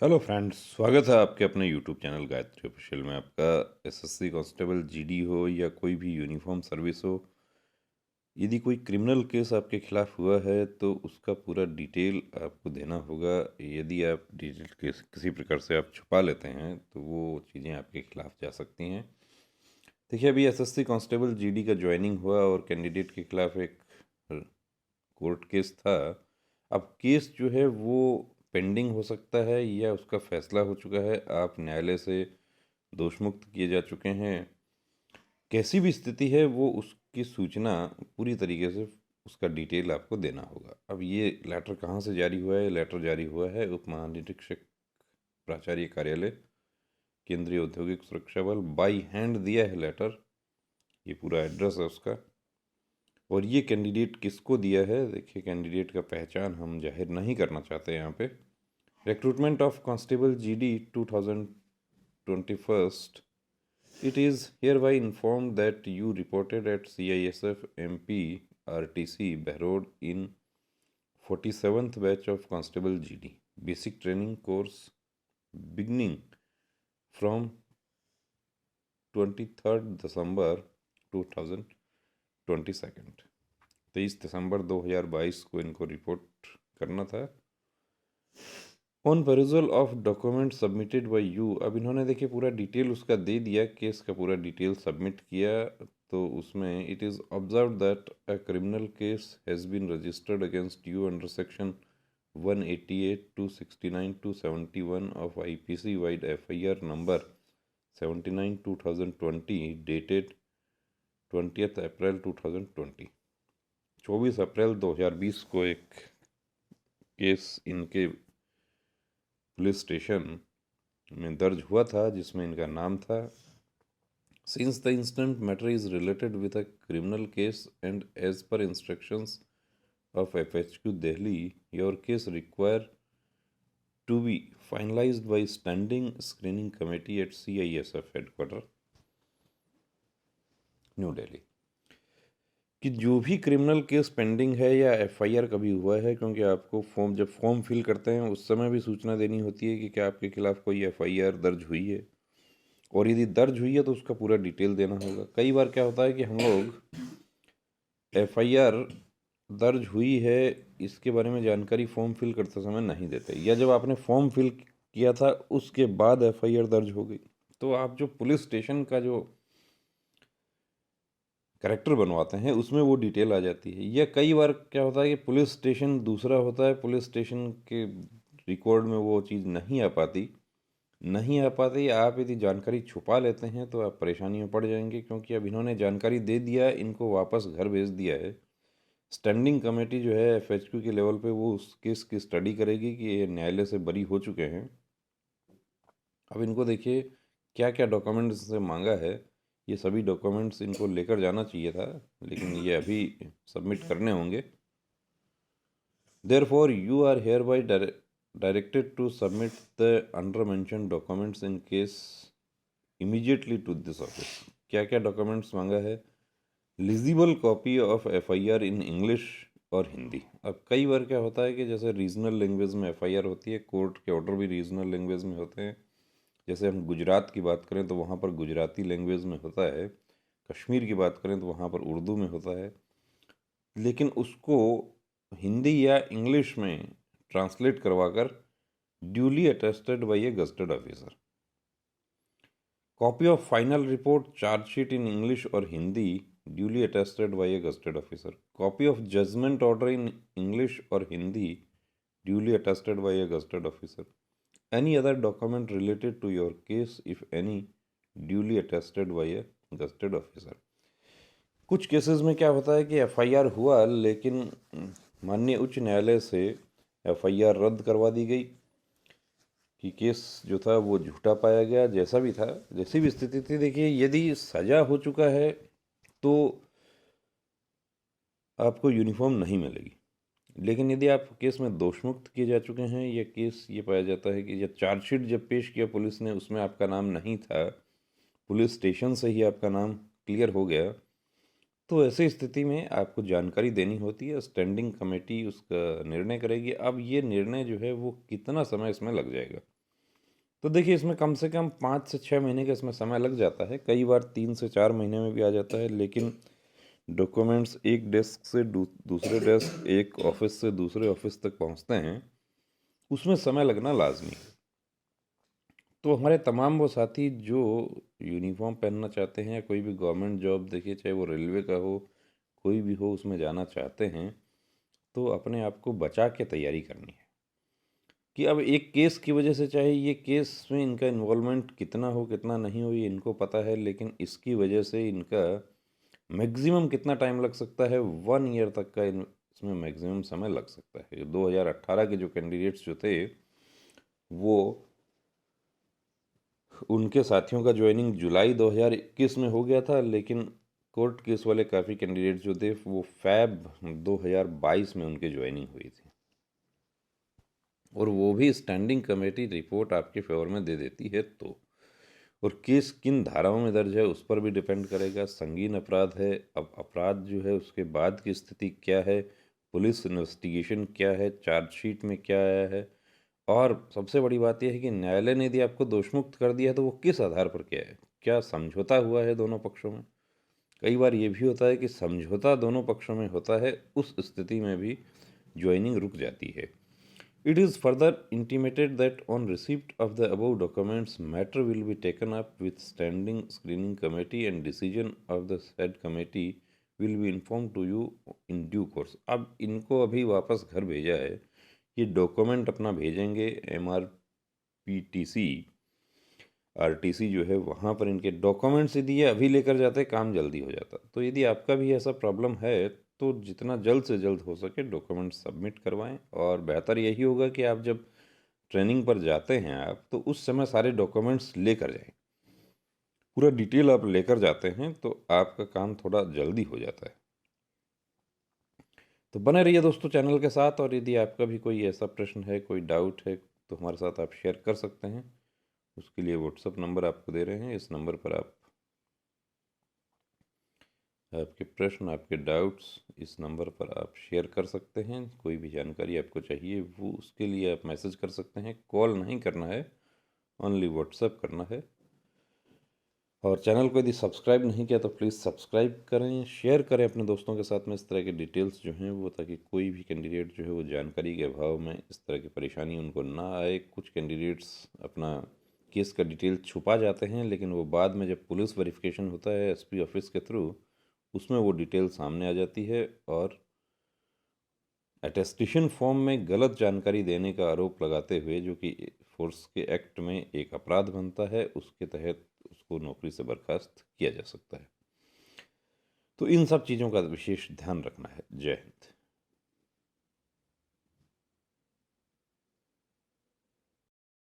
Hello friends, स्वागत है आपके अपने यूट्यूब चैनल गायत्री ऑफिशियल में। आपका एसएससी कांस्टेबल जीडी हो या कोई भी यूनिफॉर्म सर्विस हो, यदि कोई क्रिमिनल केस आपके खिलाफ हुआ है तो उसका पूरा डिटेल आपको देना होगा। यदि आप डिटेल केस किसी प्रकार से आप छुपा लेते हैं तो वो चीज़ें आपके खिलाफ जा सकती हैं। देखिए, अभी एसएससी कांस्टेबल जीडी का ज्वाइनिंग हुआ और कैंडिडेट के खिलाफ एक कोर्ट केस था। अब केस जो है वो पेंडिंग हो सकता है या उसका फैसला हो चुका है, आप न्यायालय से दोषमुक्त किए जा चुके हैं। कैसी भी स्थिति है वो उसकी सूचना पूरी तरीके से उसका डिटेल आपको देना होगा। अब ये लेटर कहाँ से जारी हुआ है? लेटर जारी हुआ है उप महानिरीक्षक प्राचार्य कार्यालय, केंद्रीय औद्योगिक सुरक्षा बल, बाई हैंड दिया है लेटर। ये पूरा एड्रेस है उसका। और ये कैंडिडेट किसको दिया है? देखिए, कैंडिडेट का पहचान हम जाहिर नहीं करना चाहते यहाँ पे। Recruitment of constable GD 2021। It is hereby informed that you reported at CISF MP RTC Behrod in 47th batch of Constable GD basic training course beginning from 23rd December 2022। 23 दिसंबर 2022 को इनको रिपोर्ट करना था। On perusal of document submitted by you. अब इन्होंने देखिए पूरा detail उसका दे दिया, केस का पूरा डिटेल सबमिट किया। तो उसमें it is observe that a criminal case has been registered against you under section 188, 269, 271 of IPC vide FIR number 79/2020 dated 20th April 2020। 24 April 2020 को एक केस इनके पुलिस स्टेशन में दर्ज हुआ था जिसमें इनका नाम था। Since the instant matter is related with a criminal case and as per instructions of FHQ Delhi, your case require to be finalized by standing screening committee at CISF headquarter, New Delhi. कि जो भी क्रिमिनल केस पेंडिंग है या FIR कभी हुआ है, क्योंकि आपको जब फॉर्म फिल करते हैं उस समय भी सूचना देनी होती है कि क्या आपके खिलाफ कोई FIR दर्ज हुई है, और यदि दर्ज हुई है तो उसका पूरा डिटेल देना होगा। कई बार क्या होता है कि हम लोग FIR दर्ज हुई है इसके बारे में जानकारी फॉर्म फिल करते समय नहीं देते, या जब आपने फॉर्म फिल किया था उसके बाद FIR दर्ज हो गई तो आप जो पुलिस स्टेशन का जो करेक्टर बनवाते हैं उसमें वो डिटेल आ जाती है। या कई बार क्या होता है कि पुलिस स्टेशन दूसरा होता है, पुलिस स्टेशन के रिकॉर्ड में वो चीज़ नहीं आ पाती। आप यदि जानकारी छुपा लेते हैं तो आप परेशानी में पड़ जाएंगे, क्योंकि अब इन्होंने जानकारी दे दिया, इनको वापस घर भेज दिया है। स्टैंडिंग कमेटी जो है FHQ के लेवल पे वो उस केस की स्टडी करेगी कि ये न्यायालय से बरी हो चुके हैं। अब इनको देखिए क्या क्या डॉक्यूमेंट्स से मांगा है, ये सभी डॉक्यूमेंट्स इनको लेकर जाना चाहिए था, लेकिन ये अभी सबमिट करने होंगे। Therefore, you are hereby directed to submit the under mentioned documents in case immediately to this office। क्या क्या डॉक्यूमेंट्स मांगा है? Legible copy of FIR in English और हिंदी। अब कई बार क्या होता है कि जैसे रीजनल लैंग्वेज में FIR होती है, कोर्ट के ऑर्डर भी रीजनल लैंग्वेज में होते हैं। जैसे हम गुजरात की बात करें तो वहाँ पर गुजराती लैंग्वेज में होता है, कश्मीर की बात करें तो वहाँ पर उर्दू में होता है, लेकिन उसको हिंदी या इंग्लिश में ट्रांसलेट करवाकर duly attested by a gazetted officer. Copy of final report chargesheet in English और Hindi duly attested by a gazetted officer. Copy of judgment order in English और Hindi duly attested by a gazetted officer. Any other document related to your case if any duly attested by a gazetted officer. कुछ cases में क्या होता है कि FIR हुआ लेकिन माननीय उच्च न्यायालय से FIR रद्द करवा दी गई कि केस जो था वो झूठा पाया गया। जैसा भी था, जैसी भी स्थिति थी, देखिए यदि सजा हो चुका है तो आपको यूनिफॉर्म नहीं मिलेगी, लेकिन यदि आप केस में दोषमुक्त किए जा चुके हैं या केस ये पाया जाता है कि या चार्जशीट जब पेश किया पुलिस ने उसमें आपका नाम नहीं था, पुलिस स्टेशन से ही आपका नाम क्लियर हो गया, तो ऐसी स्थिति में आपको जानकारी देनी होती है। स्टैंडिंग कमेटी उसका निर्णय करेगी। अब ये निर्णय जो है वो कितना समय इसमें लग जाएगा, तो देखिए इसमें कम से कम 5 से 6 महीने का इसमें समय लग जाता है, कई बार 3 से 4 महीने में भी आ जाता है, लेकिन डॉक्यूमेंट्स एक डेस्क से दूसरे डेस्क, एक ऑफिस से दूसरे ऑफिस तक पहुंचते हैं, उसमें समय लगना लाजमी है। तो हमारे तमाम वो साथी जो यूनिफॉर्म पहनना चाहते हैं या कोई भी गवर्नमेंट जॉब, देखिए चाहे वो रेलवे का हो, कोई भी हो, उसमें जाना चाहते हैं, तो अपने आप को बचा के तैयारी करनी है कि अब एक केस की वजह से, चाहे ये केस में इनका इन्वॉल्वमेंट कितना हो कितना नहीं हो ये इनको पता है, लेकिन इसकी वजह से इनका मैक्सिमम कितना टाइम लग सकता है, 1 ईयर तक का इसमें मैक्सिमम समय लग सकता है। 2018 के जो कैंडिडेट्स जो थे, वो उनके साथियों का ज्वाइनिंग जुलाई 2021 में हो गया था, लेकिन कोर्ट केस वाले काफ़ी कैंडिडेट जो थे वो फैब 2022 में उनकी ज्वाइनिंग हुई थी, और वो भी स्टैंडिंग कमेटी रिपोर्ट आपके फेवर में दे देती है तो। और केस किन धाराओं में दर्ज है उस पर भी डिपेंड करेगा। संगीन अपराध है, अब अपराध जो है उसके बाद की स्थिति क्या है, पुलिस इन्वेस्टिगेशन क्या है, चार्जशीट में क्या आया है, और सबसे बड़ी बात यह है कि न्यायालय ने यदि आपको दोषमुक्त कर दिया है तो वो किस आधार पर किया है, क्या समझौता हुआ है दोनों पक्षों में। कई बार ये भी होता है कि समझौता दोनों पक्षों में होता है, उस स्थिति में भी ज्वाइनिंग रुक जाती है। It is further intimated that on receipt of the above documents, matter will be taken up with standing screening committee and decision of the said committee will be informed to you in due course। अब इनको अभी वापस घर भेजा है, ये document अपना भेजेंगे MRPTC RTC जो है वहाँ पर इनके डॉक्यूमेंट्स यदि ये अभी लेकर जाते काम जल्दी हो जाता। तो यदि आपका भी ऐसा प्रॉब्लम है तो जितना जल्द से जल्द हो सके डॉक्यूमेंट सबमिट करवाएं, और बेहतर यही होगा कि आप जब ट्रेनिंग पर जाते हैं आप, तो उस समय सारे डॉक्यूमेंट्स लेकर जाएं, पूरा डिटेल आप लेकर जाते हैं तो आपका काम थोड़ा जल्दी हो जाता है। तो बने रहिए दोस्तों चैनल के साथ, और यदि आपका भी कोई ऐसा प्रश्न है, कोई डाउट है, तो हमारे साथ आप शेयर कर सकते हैं। उसके लिए व्हाट्सअप नंबर आपको दे रहे हैं, इस नंबर पर आप आपके प्रश्न, आपके डाउट्स इस नंबर पर आप शेयर कर सकते हैं। कोई भी जानकारी आपको चाहिए वो उसके लिए आप मैसेज कर सकते हैं, कॉल नहीं करना है, ओनली व्हाट्सएप करना है। और चैनल को यदि सब्सक्राइब नहीं किया तो प्लीज़ सब्सक्राइब करें, शेयर करें अपने दोस्तों के साथ में इस तरह के डिटेल्स जो हैं वो, ताकि कोई भी कैंडिडेट जो है वो जानकारी के अभाव में इस तरह की परेशानी उनको ना आए। कुछ कैंडिडेट्स अपना केस का डिटेल छुपा जाते हैं, लेकिन वो बाद में जब पुलिस वेरिफिकेशन होता है SP ऑफिस के थ्रू, उसमें वो डिटेल सामने आ जाती है, और अटेस्टेशन फॉर्म में गलत जानकारी देने का आरोप लगाते हुए, जो कि फोर्स के एक्ट में एक अपराध बनता है, उसके तहत उसको नौकरी से बर्खास्त किया जा सकता है। तो इन सब चीज़ों का विशेष ध्यान रखना है। जय हिंद।